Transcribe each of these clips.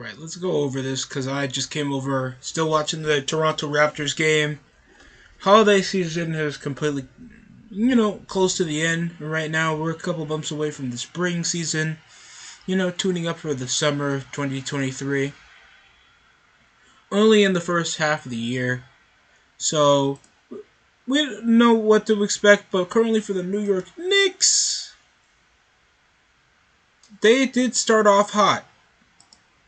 Alright, let's go over this because I just came over, still watching the Toronto Raptors game. Holiday season is completely, close to the end right now. We're a couple bumps away from the spring season, tuning up for the summer of 2023. Only in the first half of the year. So, we don't know what to expect, but currently for the New York Knicks, they did start off hot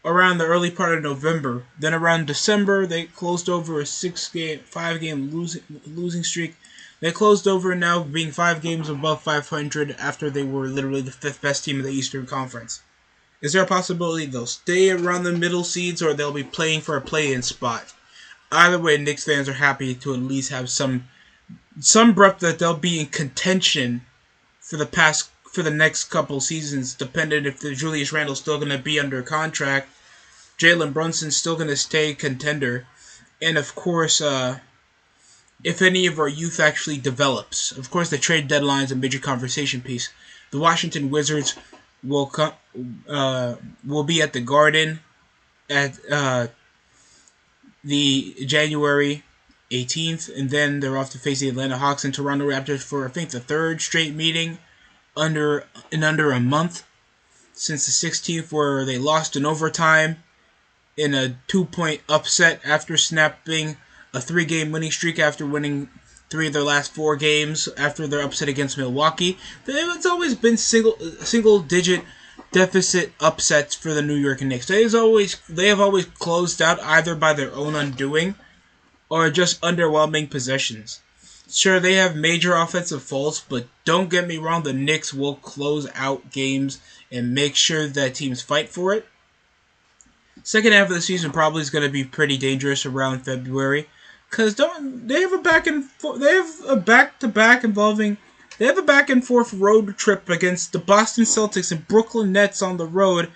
around the early part of November. Then around December, they closed over a 5-game losing streak. They closed over now being 5 games above 500 after they were literally the 5th best team in the Eastern Conference. Is there a possibility they'll stay around the middle seeds or they'll be playing for a play-in spot? Either way, Knicks fans are happy to at least have some breath that they'll be in contention for the next couple seasons, depending if the Julius Randle's still going to be under contract, Jalen Brunson's still going to stay contender, and of course, if any of our youth actually develops. Of course, the trade deadline is a major conversation piece. The Washington Wizards will be at the Garden at the January 18th, and then they're off to face the Atlanta Hawks and Toronto Raptors for, I think, the 3rd straight meeting under a month since the 16th, where they lost in overtime in a 2-point upset after snapping a 3-game winning streak after winning 3 of their last 4 games after their upset against Milwaukee. It's always been single-digit deficit upsets for the New York Knicks. They have always closed out either by their own undoing or just underwhelming possessions. Sure, they have major offensive faults, but don't get me wrong, the Knicks will close out games and make sure that teams fight for it. Second half of the season probably is going to be pretty dangerous around February, because they have a back and forth road trip against the Boston Celtics and Brooklyn Nets on the road,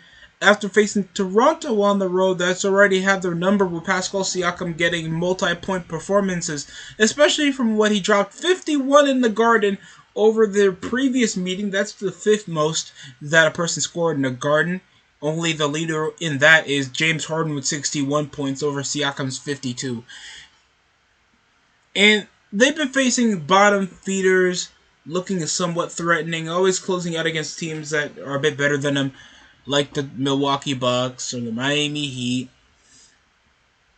after facing Toronto on the road that's already had their number, with Pascal Siakam getting multi-point performances, especially from what he dropped 51 in the Garden over their previous meeting. That's the 5th most that a person scored in the Garden. Only the leader in that is James Harden with 61 points over Siakam's 52. And they've been facing bottom feeders, looking somewhat threatening, always closing out against teams that are a bit better than them, like the Milwaukee Bucks or the Miami Heat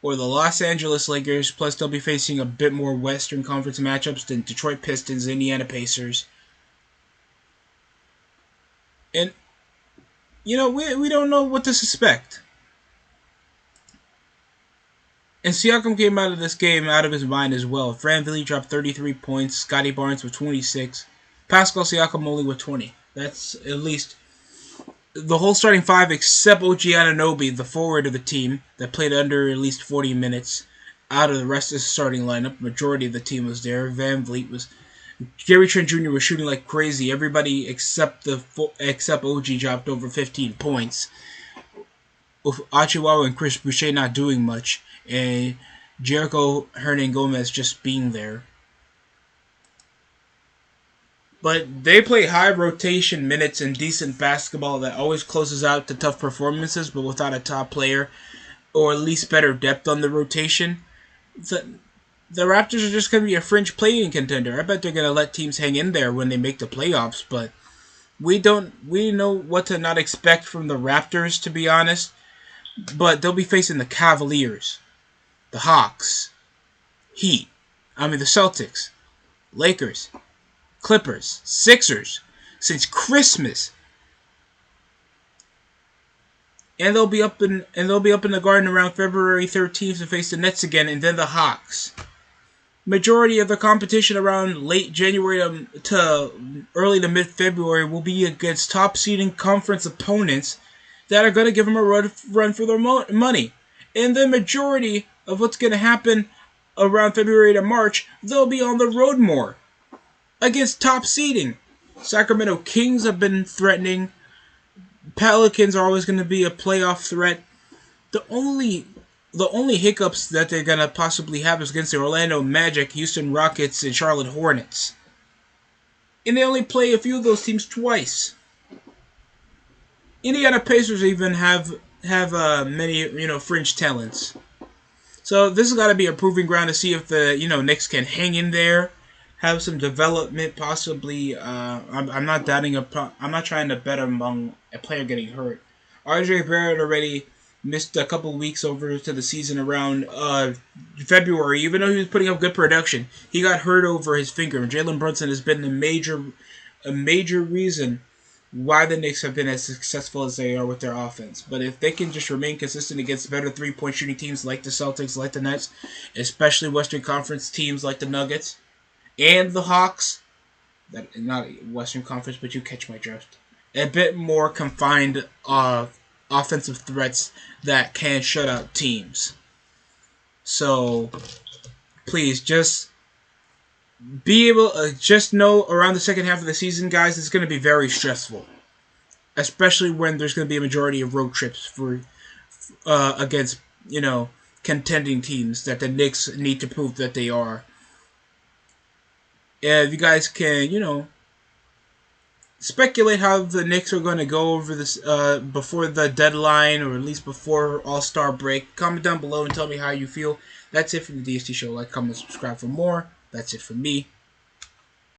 or the Los Angeles Lakers. Plus, they'll be facing a bit more Western Conference matchups than Detroit Pistons, Indiana Pacers. And, we don't know what to suspect. And Siakam came out of this game out of his mind as well. Fran Vliet dropped 33 points, Scotty Barnes with 26, Pascal Siakam only with 20. That's at least the whole starting 5 except OG Anunoby, the forward of the team, that played under at least 40 minutes. Out of the rest of the starting lineup, majority of the team was there. Van Vliet was... Gary Trent Jr. was shooting like crazy. Everybody except OG dropped over 15 points. With Achihuahua and Chris Boucher not doing much, and Jericho Hernangomez just being there. But they play high rotation minutes and decent basketball that always closes out to tough performances, but without a top player or at least better depth on the rotation. The Raptors are just going to be a fringe play-in contender. I bet they're going to let teams hang in there when they make the playoffs, but we know what to not expect from the Raptors, to be honest. But they'll be facing the Cavaliers, the Hawks, the Celtics, Lakers, Clippers, Sixers, since Christmas. And they'll be up in the Garden around February 13th to face the Nets again, and then the Hawks. Majority of the competition around late January to early to mid-February will be against top-seeding conference opponents that are going to give them a run for their money. And the majority of what's going to happen around February to March, they'll be on the road more against top seeding. Sacramento Kings have been threatening. Pelicans are always going to be a playoff threat. The only hiccups that they're going to possibly have is against the Orlando Magic, Houston Rockets, and Charlotte Hornets. And they only play a few of those teams twice. Indiana Pacers even have have many fringe talents. So this has got to be a proving ground to see if the Knicks can hang in there, have some development, possibly. I'm not doubting I'm not trying to bet among a player getting hurt. RJ Barrett already missed a couple weeks over to the season around February, even though he was putting up good production. He got hurt over his finger. Jalen Brunson has been a major reason why the Knicks have been as successful as they are with their offense. But if they can just remain consistent against better three-point shooting teams like the Celtics, like the Nets, especially Western Conference teams like the Nuggets and the Hawks, that not Western Conference, but you catch my drift. A bit more confined offensive threats that can shut out teams. So please just be able just know around the second half of the season, guys, it's going to be very stressful, especially when there's going to be a majority of road trips for against contending teams that the Knicks need to prove that they are. If you guys can speculate how the Knicks are going to go over this before the deadline, or at least before All-Star break, comment down below and tell me how you feel. That's it from the DST Show. Like, comment, subscribe for more. That's it from me.